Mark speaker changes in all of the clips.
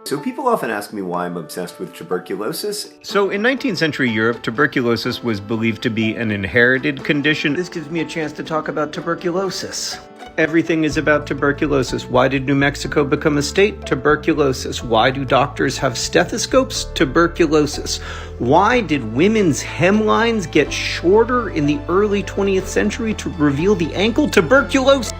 Speaker 1: So people often ask me why I'm obsessed with tuberculosis.
Speaker 2: So in 19th century Europe, tuberculosis was believed to be an inherited condition.
Speaker 3: This gives me a chance to talk about tuberculosis.
Speaker 2: Everything is about tuberculosis. Why did New Mexico become a state? Tuberculosis. Why do doctors have stethoscopes? Tuberculosis. Why did women's hemlines get shorter in the early 20th century to reveal the ankle? Tuberculosis.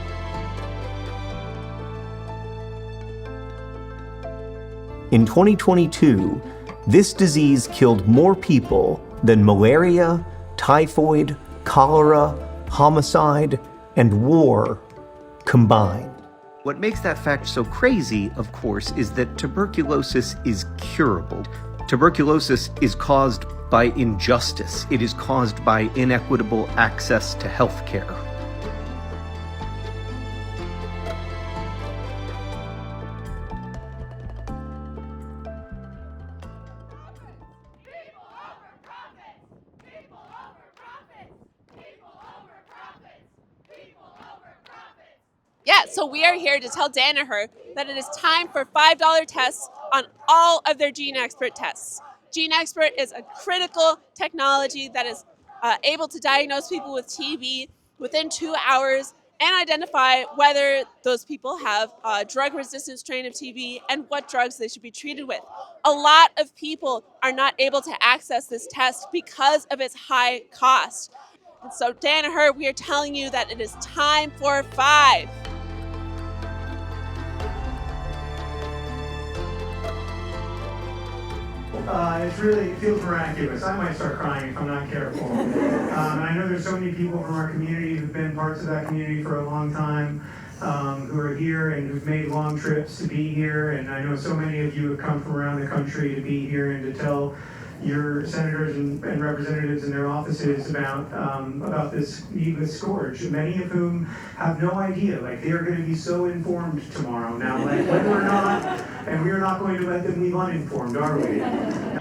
Speaker 1: In 2022, this disease killed more people than malaria, typhoid, cholera, homicide, and war combined.
Speaker 2: What makes that fact so crazy, of course, is that tuberculosis is curable. Tuberculosis is caused by injustice. It is caused by inequitable access to health care.
Speaker 4: Yeah, so we are here to tell Danaher that it is time for $5 tests on all of their Gene Expert tests. Gene Expert is a critical technology that is able to diagnose people with TB within 2 hours and identify whether those people have a drug-resistant strain of TB and what drugs they should be treated with. A lot of people are not able to access this test because of its high cost. And so Danaher, we are telling you that it is time for 5.
Speaker 5: It feels miraculous. I might start crying if I'm not careful. And I know there's so many people from our community who've been parts of that community for a long time, who are here and who've made long trips to be here. And I know so many of you have come from around the country to be here and to tell your senators and representatives in their offices about this needless scourge, many of whom have no idea. Like, they are going to be so informed tomorrow now, like, whether or not, and we are not going to let them leave uninformed, are we?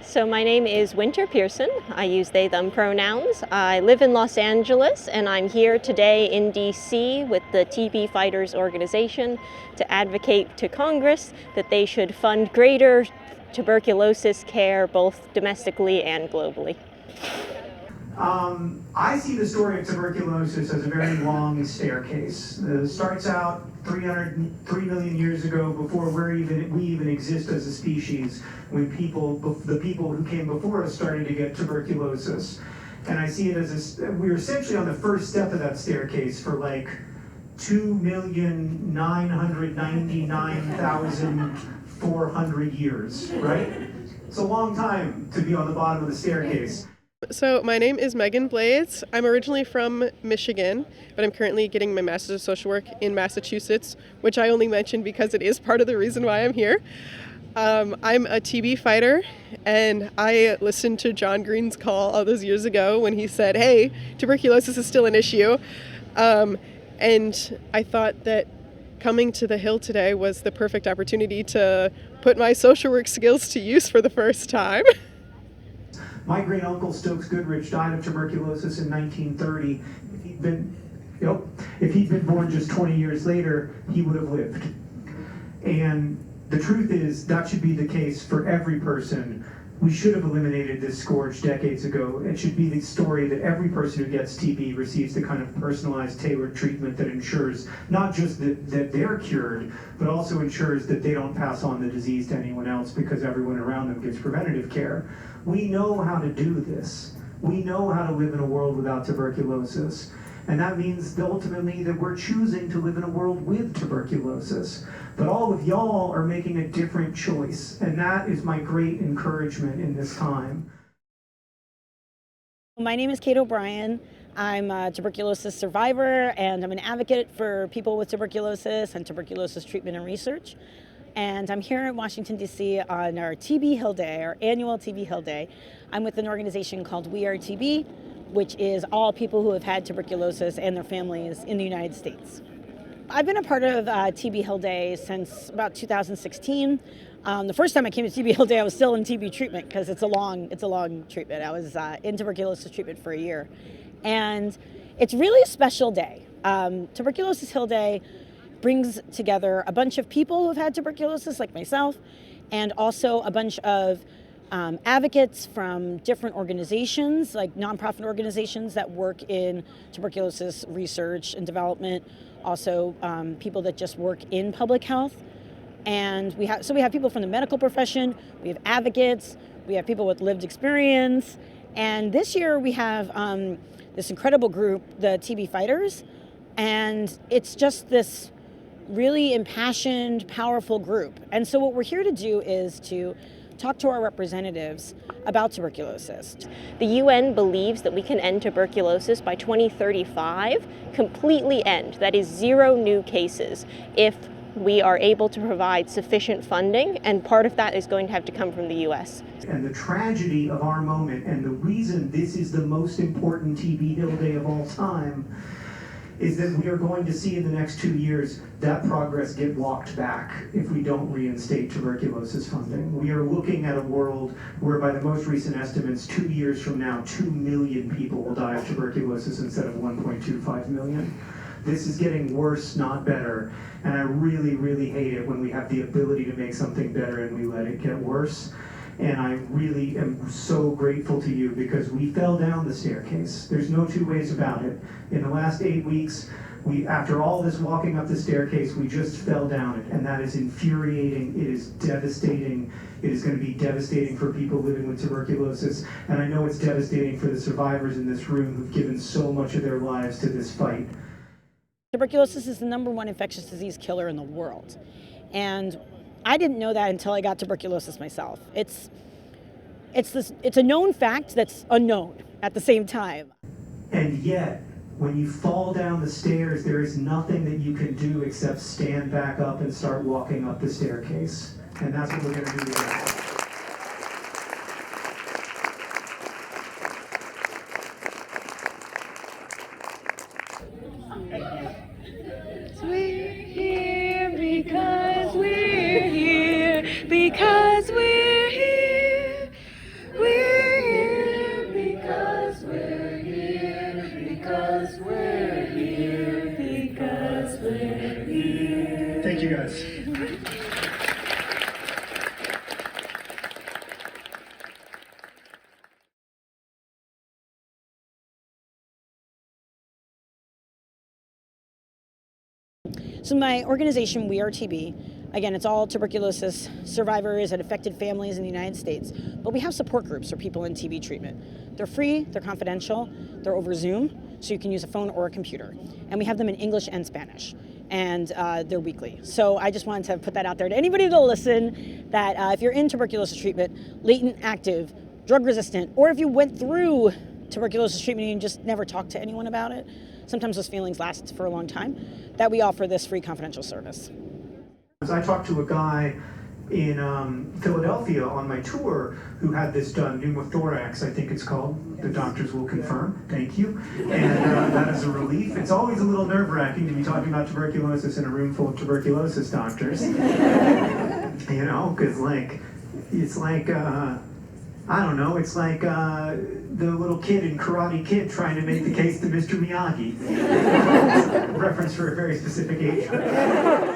Speaker 6: So my name is Winter Pearson. I use they, them pronouns. I live in Los Angeles, and I'm here today in DC with the TB Fighters organization to advocate to Congress that they should fund greater tuberculosis care both domestically and globally.
Speaker 5: I see the story of tuberculosis as a very long staircase. It starts out 3 million years ago, before we even exist as a species, when the people who came before us started to get tuberculosis. And I see it as we're essentially on the first step of that staircase for like 2,999,400 years, right? It's a long time to be on the bottom of the staircase.
Speaker 7: So my name is Megan Blades. I'm originally from Michigan, but I'm currently getting my Master's of Social Work in Massachusetts, which I only mentioned because it is part of the reason why I'm here. I'm a TB fighter, and I listened to John Green's call all those years ago when he said, hey, tuberculosis is still an issue. And I thought that coming to the Hill today was the perfect opportunity to put my social work skills to use for the first time.
Speaker 5: My great uncle Stokes Goodrich died of tuberculosis in 1930. If he'd been born just 20 years later, he would have lived. And the truth is, that should be the case for every person. We should have eliminated this scourge decades ago. It should be the story that every person who gets TB receives the kind of personalized, tailored treatment that ensures not just that they're cured, but also ensures that they don't pass on the disease to anyone else because everyone around them gets preventative care. We know how to do this. We know how to live in a world without tuberculosis. And that means ultimately that we're choosing to live in a world with tuberculosis. But all of y'all are making a different choice. And that is my great encouragement in this time.
Speaker 8: My name is Kate O'Brien. I'm a tuberculosis survivor, and I'm an advocate for people with tuberculosis and tuberculosis treatment and research. And I'm here in Washington, D.C. on our TB Hill Day, our annual TB Hill Day. I'm with an organization called We Are TB, which is all people who have had tuberculosis and their families in the United States. I've been a part of TB Hill Day since about 2016. The first time I came to TB Hill Day, I was still in TB treatment because it's a long treatment. I was in tuberculosis treatment for a year. And it's really a special day. Tuberculosis Hill Day brings together a bunch of people who have had tuberculosis, like myself, and also a bunch of advocates from different organizations, like nonprofit organizations that work in tuberculosis research and development, also people that just work in public health. And we have people from the medical profession, we have advocates, we have people with lived experience, and this year we have this incredible group, the TB Fighters, and it's just this really impassioned, powerful group. And so what we're here to do is to talk to our representatives about tuberculosis.
Speaker 6: The UN believes that we can end tuberculosis by 2035, completely end. That is 0 new cases if we are able to provide sufficient funding, and part of that is going to have to come from the US.
Speaker 5: And the tragedy of our moment, and the reason this is the most important TB Hill Day of all time, is that we are going to see in the next 2 years that progress get walked back if we don't reinstate tuberculosis funding. We are looking at a world where, by the most recent estimates, 2 years from now, 2 million people will die of tuberculosis instead of 1.25 million. This is getting worse, not better, and I really, really hate it when we have the ability to make something better and we let it get worse. And I really am so grateful to you because we fell down the staircase. There's no two ways about it. In the last 8 weeks, after all this walking up the staircase, we just fell down it, and that is infuriating. It is devastating. It is going to be devastating for people living with tuberculosis, and I know it's devastating for the survivors in this room who've given so much of their lives to this fight.
Speaker 8: Tuberculosis is the #1 infectious disease killer in the world. And I didn't know that until I got tuberculosis myself. It's a known fact that's unknown at the same time.
Speaker 5: And yet, when you fall down the stairs, there is nothing that you can do except stand back up and start walking up the staircase. And that's what we're going to do today.
Speaker 9: We're here because we're here, because we're here. We're here because we're here, because we're here, because we're here.
Speaker 5: Thank you, guys.
Speaker 8: So my organization, We Are TB, again, it's all tuberculosis survivors and affected families in the United States, but we have support groups for people in TB treatment. They're free, they're confidential, they're over Zoom, so you can use a phone or a computer. And we have them in English and Spanish, and they're weekly. So I just wanted to put that out there to anybody that'll listen, that if you're in tuberculosis treatment, latent, active, drug resistant, or if you went through tuberculosis treatment and you just never talked to anyone about it, sometimes those feelings last for a long time, that we offer this free confidential service.
Speaker 5: I talked to a guy in Philadelphia on my tour who had this done, pneumothorax, I think it's called. The doctors will confirm, thank you. And that is a relief. It's always a little nerve-wracking to be talking about tuberculosis in a room full of tuberculosis doctors. You know, because it's like, I don't know, it's like the little kid in Karate Kid trying to make the case to Mr. Miyagi. Reference for a very specific age group.